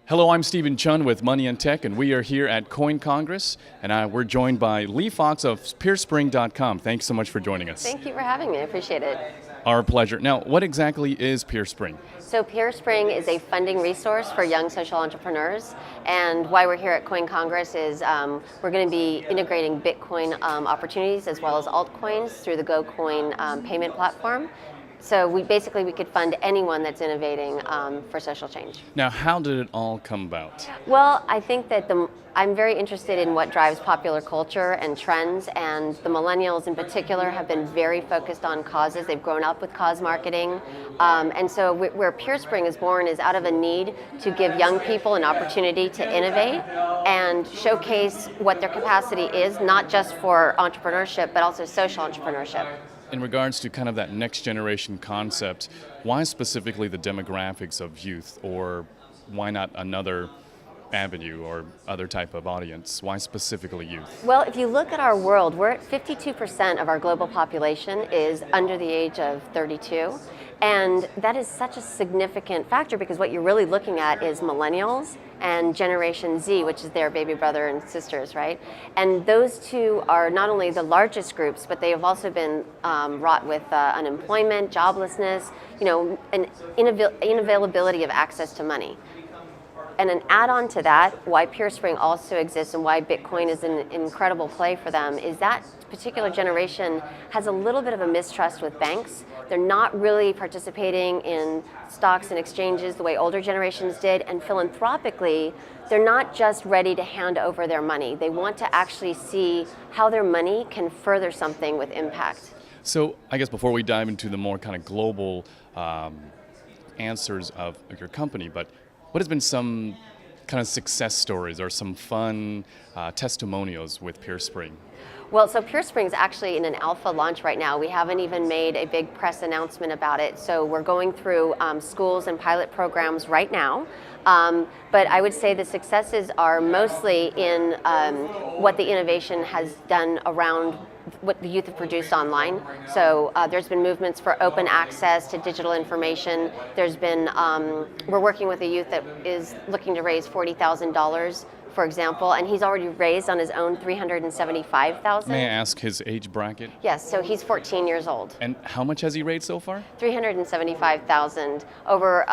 Hello, I'm Stephen Chun with Money and Tech, and we are here at Coin Congress, and we're joined by Lee Fox of PeerSpring.com. Thanks so much for joining us. Thank you for having me. I appreciate it. Our pleasure. Now, what exactly is PeerSpring? So PeerSpring is a funding resource for young social entrepreneurs, and why we're here at Coin Congress is we're going to be integrating Bitcoin opportunities as well as altcoins through the GoCoin payment platform. So we could fund anyone that's innovating for social change. Now, how did it all come about? Well, I think that I'm very interested in what drives popular culture and trends, and the millennials in particular have been very focused on causes. They've grown up with cause marketing, and so where PeerSpring is born is out of a need to give young people an opportunity to innovate and showcase what their capacity is, not just for entrepreneurship, but also social entrepreneurship. In regards to kind of that next generation concept, why specifically the demographics of youth, or why not another avenue or other type of audience? Why specifically youth? Well, if you look at our world, we're at 52% of our global population is under the age of 32. And that is such a significant factor because what you're really looking at is millennials and Generation Z, which is their baby brother and sisters, right? And those two are not only the largest groups, but they have also been wrought with unemployment, joblessness, an unavailability of access to money. And an add-on to that, why PeerSpring also exists and why Bitcoin is an incredible play for them, is that particular generation has a little bit of a mistrust with banks. They're not really participating in stocks and exchanges the way older generations did, and philanthropically, they're not just ready to hand over their money. They want to actually see how their money can further something with impact. So I guess before we dive into the more kind of global answers of your company, but what has been some kind of success stories or some fun testimonials with PeerSpring? Well, so PeerSpring is actually in an alpha launch right now. We haven't even made a big press announcement about it. So we're going through schools and pilot programs right now. But I would say the successes are mostly in what the innovation has done around what the youth have produced online. So there's been movements for open access to digital information. There's been, we're working with a youth that is looking to raise $40,000, for example, and he's already raised on his own $375,000. May I ask his age bracket? Yes, so he's 14 years old. And how much has he raised so far? $375,000 over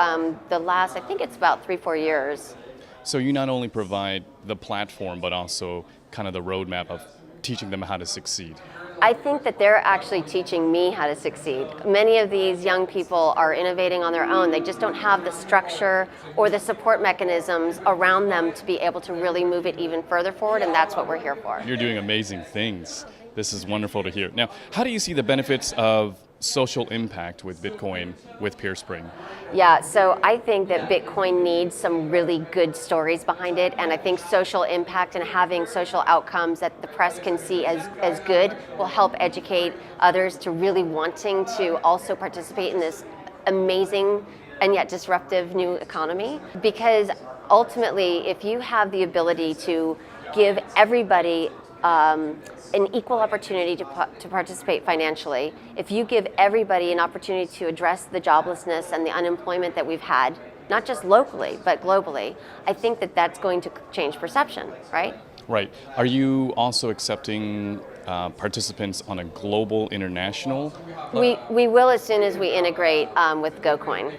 the last, I think it's about 3-4 years. So you not only provide the platform, but also kind of the roadmap of teaching them how to succeed. I think that they're actually teaching me how to succeed. Many of these young people are innovating on their own. They just don't have the structure or the support mechanisms around them to be able to really move it even further forward, and that's what we're here for. You're doing amazing things. This is wonderful to hear. Now, how do you see the benefits of social impact with Bitcoin, with PeerSpring? Yeah, so I think that Bitcoin needs some really good stories behind it, and I think social impact and having social outcomes that the press can see as good will help educate others to really wanting to also participate in this amazing and yet disruptive new economy. Because ultimately, if you have the ability to give everybody an equal opportunity to participate financially, if you give everybody an opportunity to address the joblessness and the unemployment that we've had, not just locally, but globally, I think that that's going to change perception, right? Right. Are you also accepting participants on a global, international level? We will as soon as we integrate with GoCoin.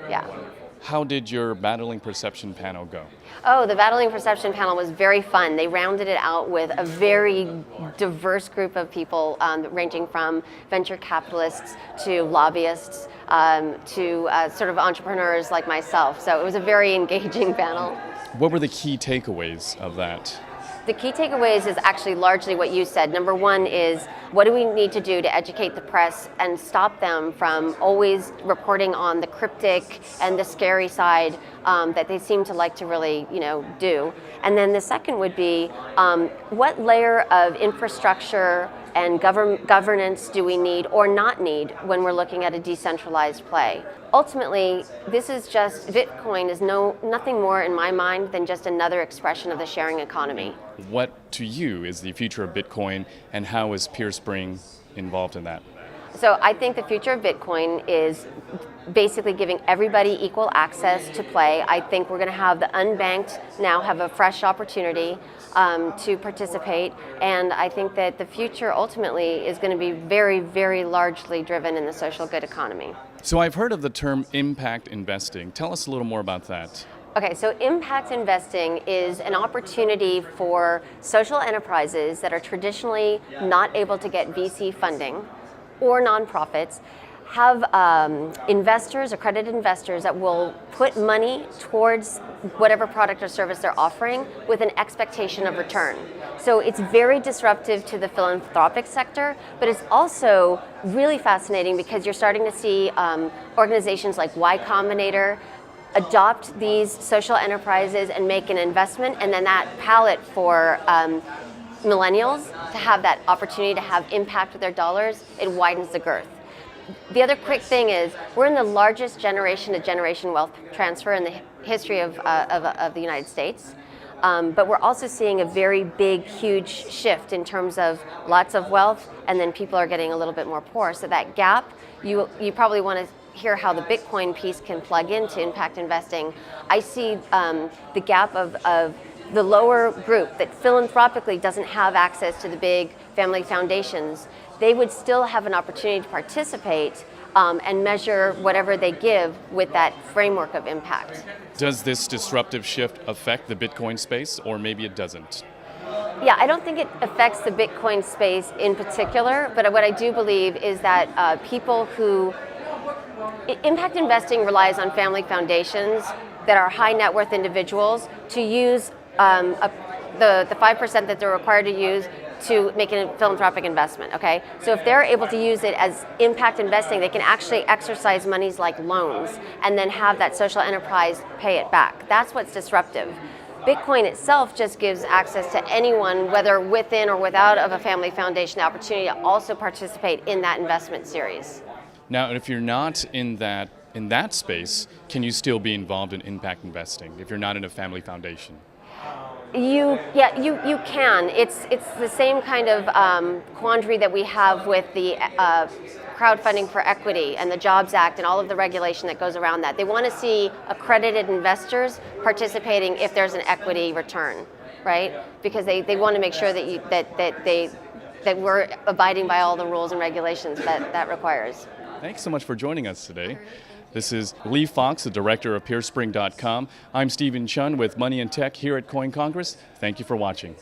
Yeah. How did your Battling Perception panel go? Oh, the Battling Perception panel was very fun. They rounded it out with a very diverse group of people, ranging from venture capitalists to lobbyists to sort of entrepreneurs like myself. So it was a very engaging panel. What were the key takeaways of that? The key takeaways is actually largely what you said. Number one is, what do we need to do to educate the press and stop them from always reporting on the cryptic and the scary side that they seem to like to really, do. And then the second would be, what layer of infrastructure and governance do we need or not need when we're looking at a decentralized play? Ultimately, Bitcoin is nothing more in my mind than just another expression of the sharing economy. What to you is the future of Bitcoin, and how is PeerSpring involved in that? So I think the future of Bitcoin is basically giving everybody equal access to play. I think we're going to have the unbanked now have a fresh opportunity to participate, and I think that the future ultimately is going to be very, very largely driven in the social good economy. So I've heard of the term impact investing. Tell us a little more about that. Okay, so impact investing is an opportunity for social enterprises that are traditionally not able to get VC funding, or nonprofits, have investors, accredited investors, that will put money towards whatever product or service they're offering with an expectation of return. So it's very disruptive to the philanthropic sector, but it's also really fascinating because you're starting to see organizations like Y Combinator adopt these social enterprises and make an investment, and then that palette for millennials to have that opportunity to have impact with their dollars, it widens the girth. The other quick thing is we're in the largest generation-to-generation wealth transfer in the history of the United States, but we're also seeing a very big, huge shift in terms of lots of wealth, and then people are getting a little bit more poor. So that gap, you probably want to hear how the Bitcoin piece can plug into impact investing. I see the gap of the lower group that philanthropically doesn't have access to the big family foundations. They would still have an opportunity to participate and measure whatever they give with that framework of impact. Does this disruptive shift affect the Bitcoin space, or maybe it doesn't? Yeah, I don't think it affects the Bitcoin space in particular, but what I do believe is that people who impact investing relies on family foundations that are high net worth individuals to use the 5% that they're required to use to make a philanthropic investment, okay? So if they're able to use it as impact investing, they can actually exercise monies like loans and then have that social enterprise pay it back. That's what's disruptive. Bitcoin itself just gives access to anyone, whether within or without of a family foundation, the opportunity to also participate in that investment series. Now, if you're not in that space, can you still be involved in impact investing if you're not in a family foundation? You can. It's the same kind of quandary that we have with the crowdfunding for equity and the Jobs Act and all of the regulation that goes around that. They want to see accredited investors participating if there's an equity return, right? Because they want to make sure that we're abiding by all the rules and regulations that requires. Thanks so much for joining us today. This is Lee Fox, the director of PeerSpring.com. I'm Stephen Chun with Money and Tech here at Coin Congress. Thank you for watching.